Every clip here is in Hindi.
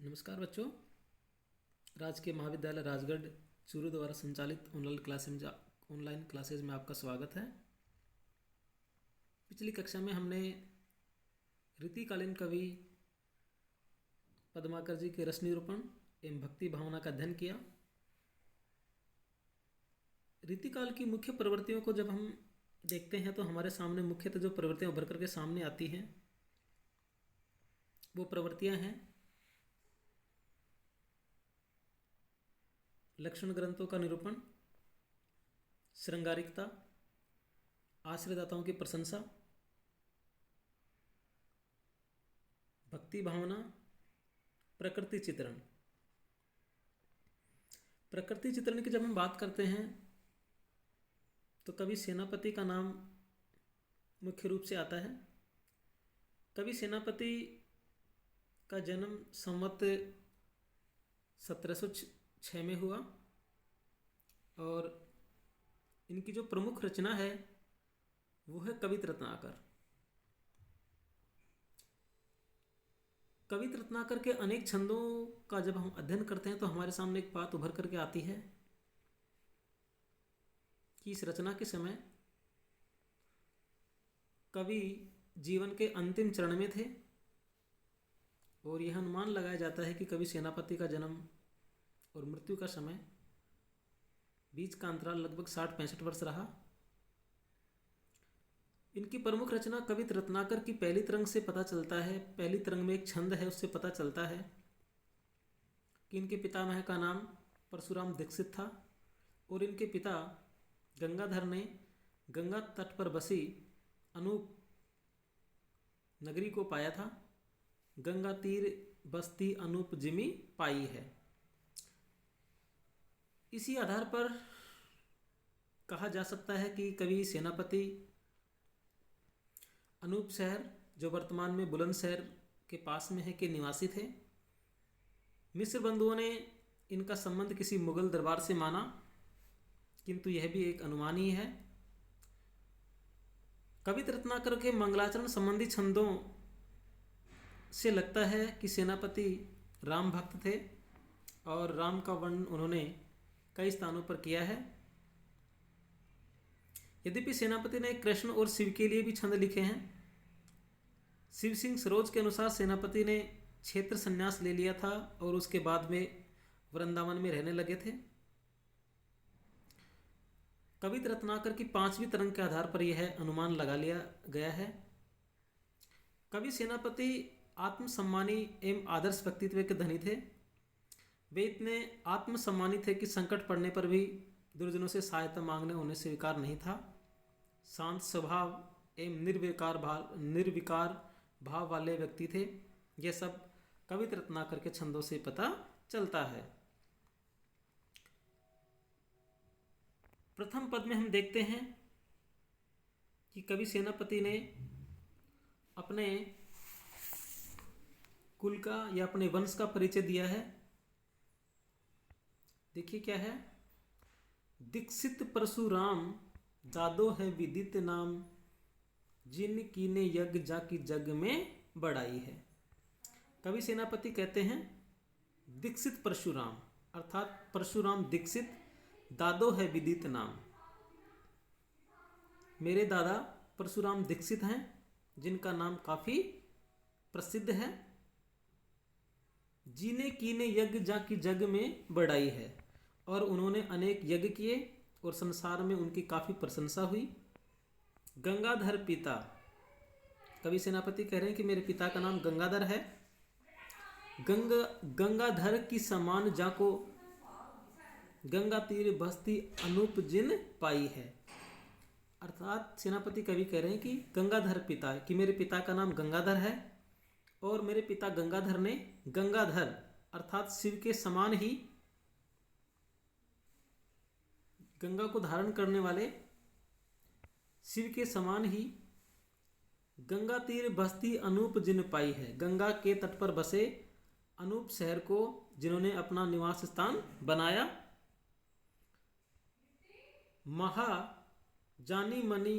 नमस्कार बच्चों। राजकीय महाविद्यालय राजगढ़ चूरू द्वारा संचालित ऑनलाइन क्लासेज में आपका स्वागत है। पिछली कक्षा में हमने रीतिकालीन कवि पद्माकर जी के रस निरूपण एवं भक्ति भावना का अध्ययन किया। रीतिकाल की मुख्य प्रवृत्तियों को जब हम देखते हैं तो हमारे सामने मुख्यतः जो प्रवृत्तियां उभर करके सामने आती हैं वो प्रवृत्तियां हैं लक्षण ग्रंथों का निरूपण, श्रृंगारिकता, आश्रयदाताओं की प्रशंसा, भक्ति भावना, प्रकृति चित्रण। प्रकृति चित्रण की जब हम बात करते हैं तो कवि सेनापति का नाम मुख्य रूप से आता है। कवि सेनापति का जन्म संवत 1706 में हुआ और इनकी जो प्रमुख रचना है वो है कवित रत्नाकर। कवित रत्नाकर के अनेक छंदों का जब हम अध्ययन करते हैं तो हमारे सामने एक बात उभर करके आती है कि इस रचना के समय कवि जीवन के अंतिम चरण में थे और यह अनुमान लगाया जाता है कि कवि सेनापति का जन्म और मृत्यु का समय बीच का अंतराल लगभग 60-65 वर्ष रहा। इनकी प्रमुख रचना कवित रत्नाकर की पहली तरंग से पता चलता है, पहली तरंग में एक छंद है उससे पता चलता है कि इनके पितामह का नाम परशुराम दीक्षित था और इनके पिता गंगाधर ने गंगा तट पर बसी अनूप नगरी को पाया था। गंगा तीर बस्ती अनूप जिमी पाई है। इसी आधार पर कहा जा सकता है कि कवि सेनापति अनूप शहर, जो वर्तमान में बुलंदशहर के पास में है, के निवासी थे। मिस्र बंधुओं ने इनका संबंध किसी मुगल दरबार से माना, किंतु यह भी एक अनुमान ही है। कवित रत्नाकर के मंगलाचरण संबंधी छंदों से लगता है कि सेनापति राम भक्त थे और राम का वर्णन उन्होंने कई स्थानों पर किया है। यद्यपि सेनापति ने कृष्ण और शिव के लिए भी छंद लिखे हैं। शिव सिंह सरोज के अनुसार सेनापति ने क्षेत्र संन्यास ले लिया था और उसके बाद में वृंदावन में रहने लगे थे। कवित रत्नाकर की 5वीं तरंग के आधार पर यह अनुमान लगा लिया गया है। कवि सेनापति आत्मसम्मानी एवं आदर्श व्यक्तित्व के धनी थे। वे इतने आत्मसम्मानी थे कि संकट पड़ने पर भी दुर्जनों से सहायता मांगने उन्हें स्वीकार नहीं था। शांत स्वभाव एवं निर्विकार भाव वाले व्यक्ति थे। यह सब कवित रत्नाकर के छंदों से पता चलता है। प्रथम पद में हम देखते हैं कि कवि सेनापति ने अपने कुल का या अपने वंश का परिचय दिया है। देखिए क्या है। दीक्षित परशुराम जादो है विदित नाम, जिन कीने यज्ञ जाकी जग में बड़ाई है। कवि सेनापति कहते हैं दीक्षित परशुराम अर्थात परशुराम दीक्षित, दादो है विदित नाम। मेरे दादा परशुराम दीक्षित हैं जिनका नाम काफी प्रसिद्ध है। जीने कीने यज्ञ जाकी जग में बड़ाई है और उन्होंने अनेक यज्ञ किए और संसार में उनकी काफ़ी प्रशंसा हुई। गंगाधर पिता, कवि सेनापति कह रहे हैं कि मेरे पिता का नाम गंगाधर है। गंगाधर की समान जाको गंगा तीर बस्ती अनूप जिन पाई है। अर्थात सेनापति कवि कह रहे हैं कि गंगाधर पिता, कि मेरे पिता का नाम गंगाधर है और मेरे पिता गंगाधर ने गंगाधर अर्थात शिव के समान ही, गंगा को धारण करने वाले शिव के समान ही गंगा तीर बस्ती अनूप जिन पाई है। गंगा के तट पर बसे अनूप शहर को जिन्होंने अपना निवास स्थान बनाया। महा जानी मणि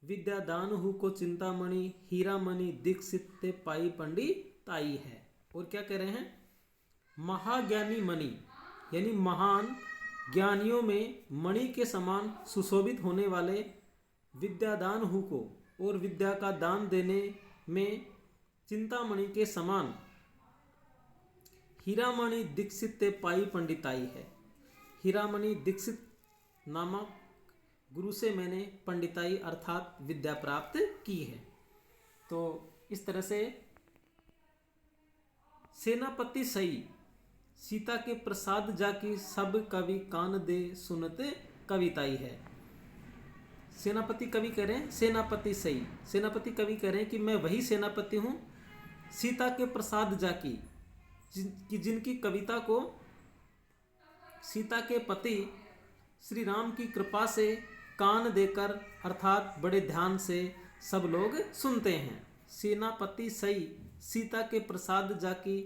विद्यादान हु को चिंतामणि, हीरा मणि दीक्षित ते पाई पंडिताई है। और क्या कह रहे हैं महाज्ञानी मणि यानी महान ज्ञानियों में मणि के समान सुशोभित होने वाले विद्यादान हु को और विद्या का दान देने में चिंतामणि के समान हीरामणि दीक्षित ते पाई पंडिताई है। हीरामणि दीक्षित नामक गुरु से मैंने पंडिताई अर्थात विद्या प्राप्त की है। तो इस तरह से सेनापति सई सीता के प्रसाद जाकी सब कवि कान दे सुनते कविताई है। सेनापति कवि कह रहे हैं सेनापति सई, सेनापति कवि कह रहे हैं कि मैं वही सेनापति हूँ सीता के प्रसाद जाकी जिनकी कविता को सीता के पति श्री राम की कृपा से कान देकर अर्थात बड़े ध्यान से सब लोग सुनते हैं। सेनापति सई सीता के प्रसाद जाकी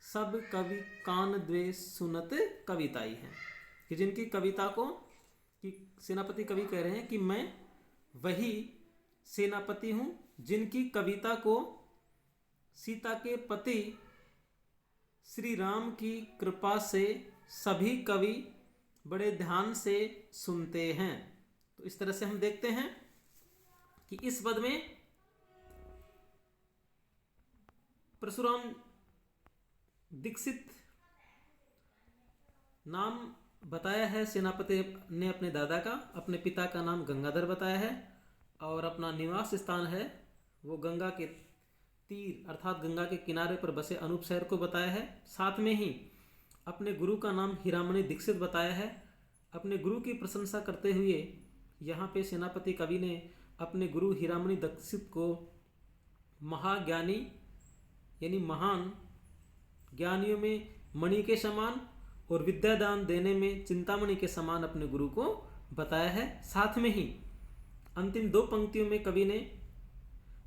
सब कवि कान द्वे सुनत कविताई है कि जिनकी कविता को कि सेनापति कवि कह रहे हैं कि मैं वही सेनापति हूँ जिनकी कविता को सीता के पति श्री राम की कृपा से सभी कवि बड़े ध्यान से सुनते हैं। तो इस तरह से हम देखते हैं कि इस पद में परशुराम दीक्षित नाम बताया है। सेनापति ने अपने दादा का, अपने पिता का नाम गंगाधर बताया है और अपना निवास स्थान है वो गंगा के तीर अर्थात गंगा के किनारे पर बसे अनूप शहर को बताया है। साथ में ही अपने गुरु का नाम हीरामणि दीक्षित बताया है। अपने गुरु की प्रशंसा करते हुए यहाँ पे सेनापति कवि ने अपने गुरु हीरामणि दीक्षित को महाज्ञानी यानी महान ज्ञानियों में मणि के समान और विद्यादान देने में चिंतामणि के समान अपने गुरु को बताया है। साथ में ही अंतिम दो पंक्तियों में कवि ने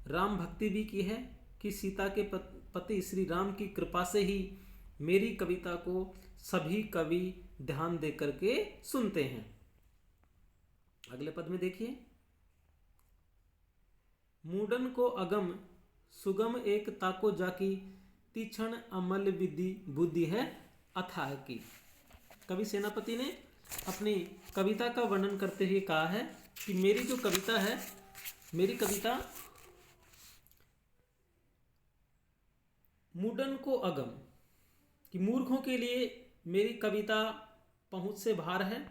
राम भक्ति भी की है कि सीता के पति श्री राम की कृपा से ही मेरी कविता को सभी कवि ध्यान दे करके सुनते हैं। अगले पद में देखिए, मूडन को अगम सुगम एक ताको जाकी तीक्षण अमल विधि बुद्धि है अथाह की। कवि सेनापति ने अपनी कविता का वर्णन करते हुए कहा है कि मेरी जो कविता है, मेरी कविता मूडन को अगम कि मूर्खों के लिए मेरी कविता पहुँच से बाहर है।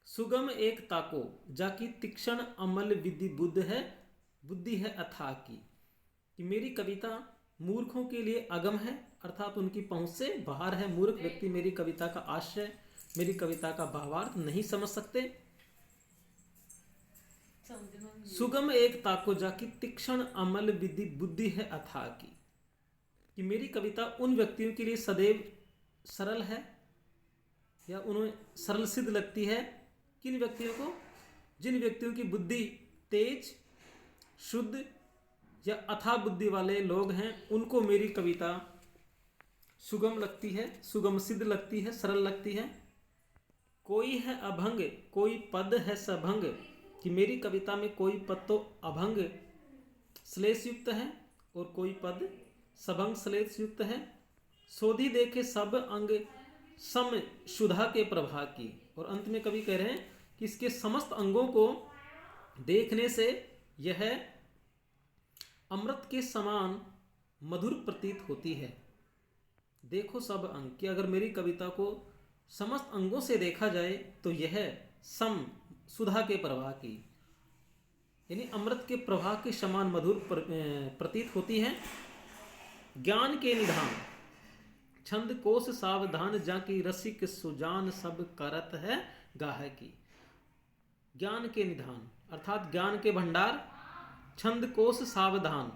सुगम एक ताको जाकी तीक्षण अमल विधि बुद्धि है अथाह की कि मेरी कविता मूर्खों के लिए अगम है अर्थात उनकी पहुँच से बाहर है। मूर्ख व्यक्ति मेरी कविता का आशय, मेरी कविता का भावार्थ नहीं समझ सकते। सुगम एक ताको जाकी तीक्षण अमल विधि बुद्धि है अथाह की कि मेरी कविता उन व्यक्तियों के लिए सदैव सरल है या उन्हें सरल सिद्ध लगती है। किन व्यक्तियों को? जिन व्यक्तियों की बुद्धि तेज, शुद्ध या अथाह बुद्धि वाले लोग हैं, उनको मेरी कविता सुगम लगती है, सुगम सिद्ध लगती है, सरल लगती है। कोई है अभंग कोई पद है सभंग कि मेरी कविता में कोई पद तो अभंग श्लेष युक्त है और कोई पद सभंग श्लेष युक्त है। सोधी देखे सब अंग सम शुद्धा के प्रभा की। और अंत में कवि कह रहे हैं कि इसके समस्त अंगों को देखने से यह अमृत के समान मधुर प्रतीत होती है। देखो सब अंग कि अगर मेरी कविता को समस्त अंगों से देखा जाए तो यह सम सुधा के प्रवाह की यानी अमृत के प्रवाह के समान मधुर प्रतीत होती है। ज्ञान के निधान छंद कोश सावधान जाकी रसिक सुजान सब करत है गाह की। ज्ञान के निधान अर्थात ज्ञान के भंडार, छंद कोश सावधान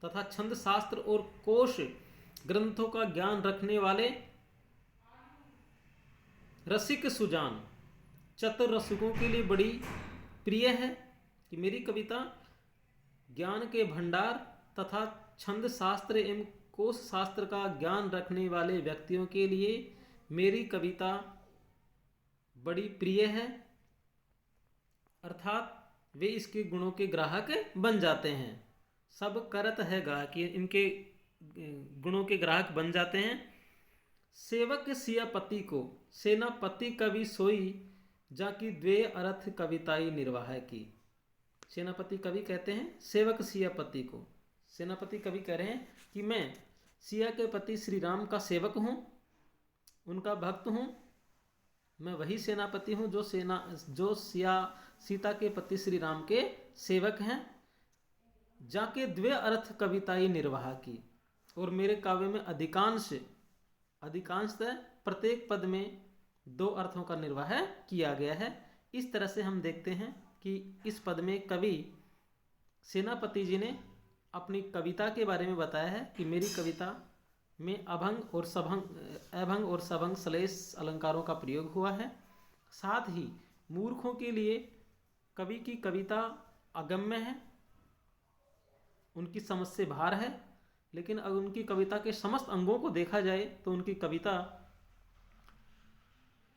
तथा छंद शास्त्र और कोश ग्रंथों का ज्ञान रखने वाले रसिक सुजान चतुर रसिकों के लिए बड़ी प्रिय है कि मेरी कविता ज्ञान के भंडार तथा छंद शास्त्र एवं कोश शास्त्र का ज्ञान रखने वाले व्यक्तियों के लिए मेरी कविता बड़ी प्रिय है अर्थात वे इसके गुणों के ग्राहक बन जाते हैं। सब करत है गाह कि इनके गुणों के ग्राहक बन जाते हैं। सेवक सियापति को सेनापति कवि सोई, जाकि द्वे अर्थ कविताई निर्वाह की। सेनापति कवि कहते हैं सेवक सियापति को, सेनापति कवि कह रहे हैं कि मैं सिया के पति श्री राम का सेवक हूँ, उनका भक्त हूँ। मैं वही सेनापति हूँ जो सीता के पति श्री राम के सेवक हैं। जाके द्वे अर्थ कविताई निर्वाह की, और मेरे काव्य में अधिकांशतः प्रत्येक पद में दो अर्थों का निर्वाह किया गया है। इस तरह से हम देखते हैं कि इस पद में कवि सेनापति जी ने अपनी कविता के बारे में बताया है कि मेरी कविता में अभंग और सभंग श्लेष अलंकारों का प्रयोग हुआ है। साथ ही मूर्खों के लिए कवि की कविता अगम्य है, उनकी समझ से बाहर है, लेकिन अगर उनकी कविता के समस्त अंगों को देखा जाए तो उनकी कविता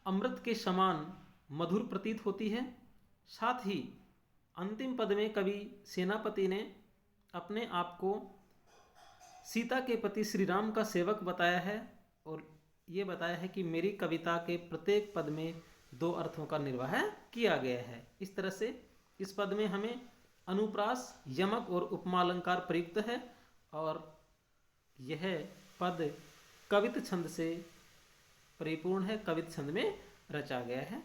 अमृत के समान मधुर प्रतीत होती है। साथ ही अंतिम पद में कवि सेनापति ने अपने आप को सीता के पति श्री राम का सेवक बताया है, और ये बताया है कि मेरी कविता के प्रत्येक पद में दो अर्थों का निर्वाह किया गया है। इस तरह से इस पद में हमें अनुप्रास, यमक और उपमालंकार प्रयुक्त है, और यह पद कवित छंद से परिपूर्ण है, कवित छंद में रचा गया है।